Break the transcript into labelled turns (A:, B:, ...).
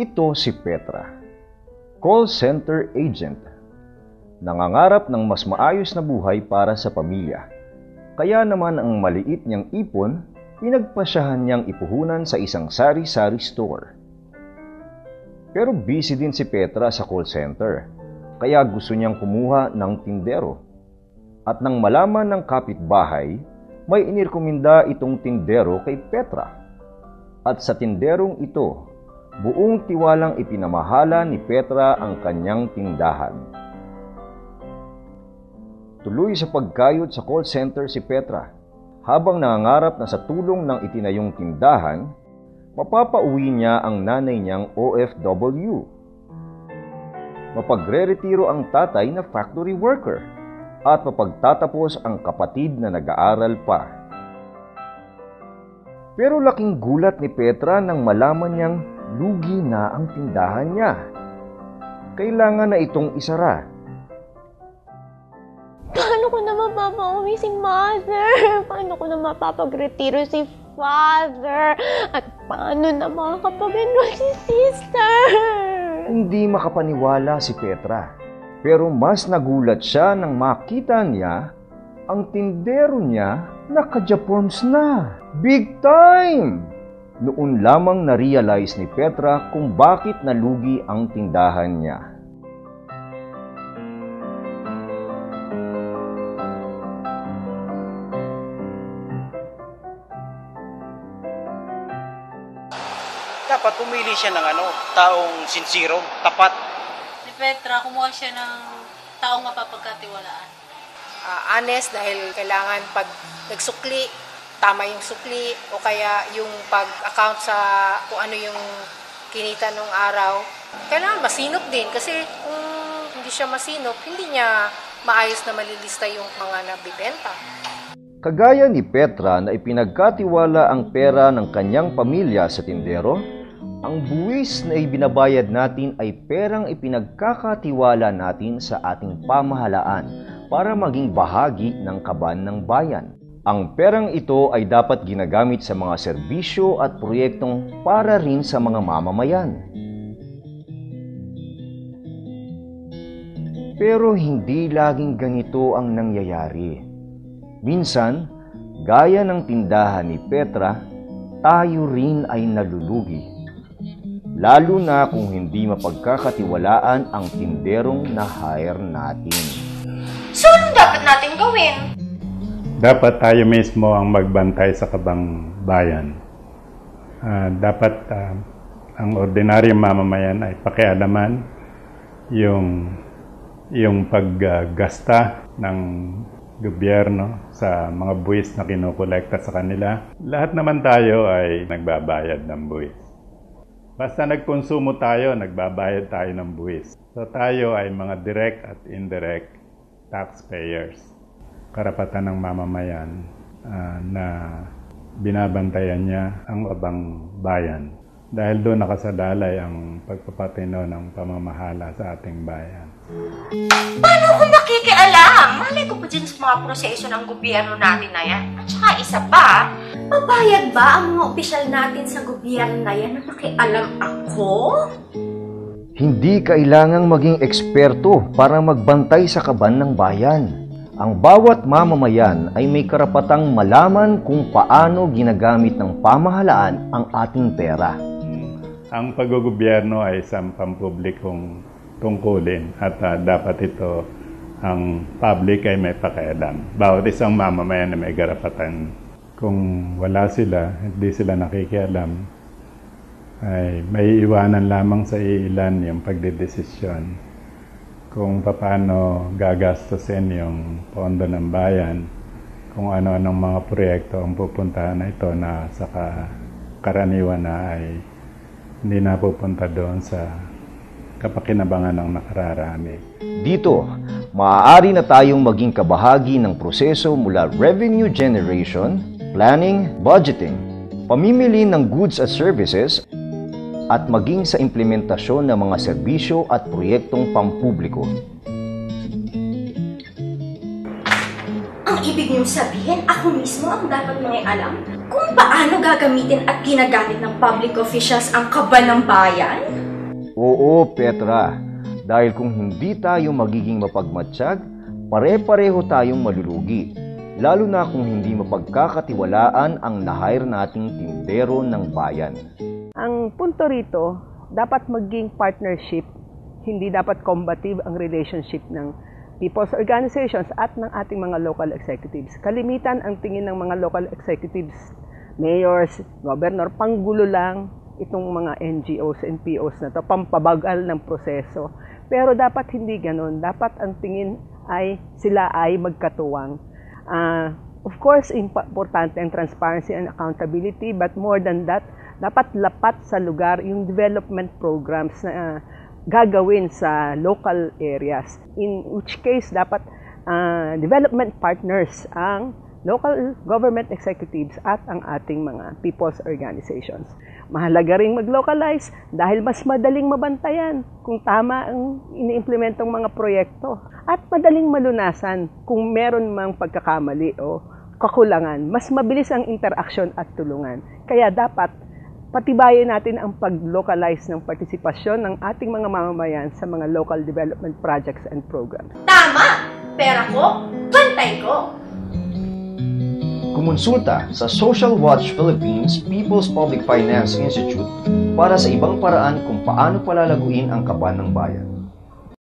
A: Ito si Petra, call center agent. Nangangarap ng mas maayos na buhay para sa pamilya. Kaya naman ang maliit niyang ipon, pinagpasyahan niyang ipuhunan sa isang sari-sari store. Pero busy din si Petra sa call center, kaya gusto niyang kumuha ng tindero. At nang malaman ng kapitbahay, may inirekomenda itong tindero kay Petra. At sa tinderong ito, buong tiwalang ipinamahala ni Petra ang kanyang tindahan. Tuloy sa pagkayod sa call center si Petra. Habang nangangarap na sa tulong ng itinayong tindahan, mapapauwi niya ang nanay niyang OFW. Mapagre-retiro ang tatay na factory worker at mapagtatapos ang kapatid na nag-aaral pa. Pero laking gulat ni Petra nang malaman niyang lugi na ang tindahan niya. Kailangan na itong isara.
B: Paano ko na mapapauwi si Mother? Paano ko na mapapag-retiro si Father? At paano na makakapag-enroll si Sister?
A: Hindi makapaniwala si Petra. Pero mas nagulat siya nang makita niya ang tindero niya naka-Japorms na. Big time! Noon lamang na-realize ni Petra kung bakit nalugi ang tindahan niya.
C: Dapat pumili siya ng taong sincero, tapat.
D: Si Petra, kumuha siya ng taong mapapagkatiwalaan.
E: Honest dahil kailangan pag nagsukli, tama yung sukli o kaya yung pag-account sa kung ano yung kinita nung araw. Kailangan masinop din kasi kung hindi siya masinop, hindi niya maayos na malilista yung mga nabibenta.
A: Kagaya ni Petra na ipinagkatiwala ang pera ng kanyang pamilya sa tindero, ang buwis na ibinabayad natin ay perang ipinagkakatiwala natin sa ating pamahalaan para maging bahagi ng kaban ng bayan. Ang perang ito ay dapat ginagamit sa mga serbisyo at proyektong para rin sa mga mamamayan. Pero hindi laging ganito ang nangyayari. Minsan, gaya ng tindahan ni Petra, tayo rin ay nalulugi. Lalo na kung hindi mapagkakatiwalaan ang tinderong na-hire natin.
E: So, anong dapat natin gawin?
F: Dapat tayo mismo ang magbantay sa kabang bayan. Dapat ang ordinaryong mamamayan ay pakialaman yung paggasta ng gobyerno sa mga buwis na kinukolekta sa kanila. Lahat naman tayo ay nagbabayad ng buwis. Basta nagkonsumo tayo, nagbabayad tayo ng buwis. So tayo ay mga direct at indirect taxpayers. Karapatan ng mamamayan na binabantayan niya ang abang bayan. Dahil doon nakasadalay ang pagpapatino ng pamamahala sa ating bayan.
G: Paano ako makikialam? Malay ko pa dyan sa mga proseso ng gobyerno natin na yan. At saka isa pa, pabayag ba ang mga opisyal natin sa gobyerno na yan na makialam ako?
A: Hindi kailangang maging eksperto para magbantay sa kaban ng bayan. Ang bawat mamamayan ay may karapatang malaman kung paano ginagamit ng pamahalaan ang ating pera.
F: Ang paggogobyerno ay isang pampublikong tungkulin at dapat ito ang public ay may pakialam. Bawat isang mamamayan na may karapatan. Kung wala sila, hindi sila nakikialam, ay may iwanan lamang sa ilan yung pagdedesisyon kung paano gagastusin yung pondo ng bayan, kung ano-anong mga proyekto ang pupuntahan na ito na sa karaniwan na ay hindi na pupunta doon sa kapakinabangan ng nakararami.
A: Dito, maaari na tayong maging kabahagi ng proseso mula revenue generation, planning, budgeting, pamimili ng goods at services, at maging sa implementasyon ng mga serbisyo at proyektong pampubliko.
G: Ang ibig niyong sabihin, ako mismo ang dapat mangialam kung paano gagamitin at ginagamit ng public officials ang kaban ng bayan?
A: Oo, Petra. Dahil kung hindi tayo magiging mapagmatsyag, pare-pareho tayong malulugi. Lalo na kung hindi mapagkakatiwalaan ang na-hire nating tindero ng bayan.
H: Ang punto rito, dapat maging partnership, hindi dapat combative ang relationship ng people's organizations at ng ating mga local executives. Kalimitan ang tingin ng mga local executives, mayors, governor, panggulo lang itong mga NGOs, NPOs na to, pampabagal ng proseso. Pero dapat hindi ganun. Dapat ang tingin ay sila ay magkatuwang. Of course, importante ang transparency and accountability, but more than that, dapat lapat sa lugar yung development programs na gagawin sa local areas. In which case, dapat development partners ang local government executives at ang ating mga people's organizations. Mahalaga ring mag-localize dahil mas madaling mabantayan kung tama ang iniimplementong mga proyekto at madaling malunasan kung meron mang pagkakamali o kakulangan. Mas mabilis ang interaksyon at tulungan. Kaya dapat patibayin natin ang pag-localize ng partisipasyon ng ating mga mamamayan sa mga local development projects and programs.
G: Tama! Pera ko, bantay ko!
A: Kumonsulta sa Social Watch Philippines People's Public Finance Institute para sa ibang paraan kung paano palalaguin ang kaban ng bayan.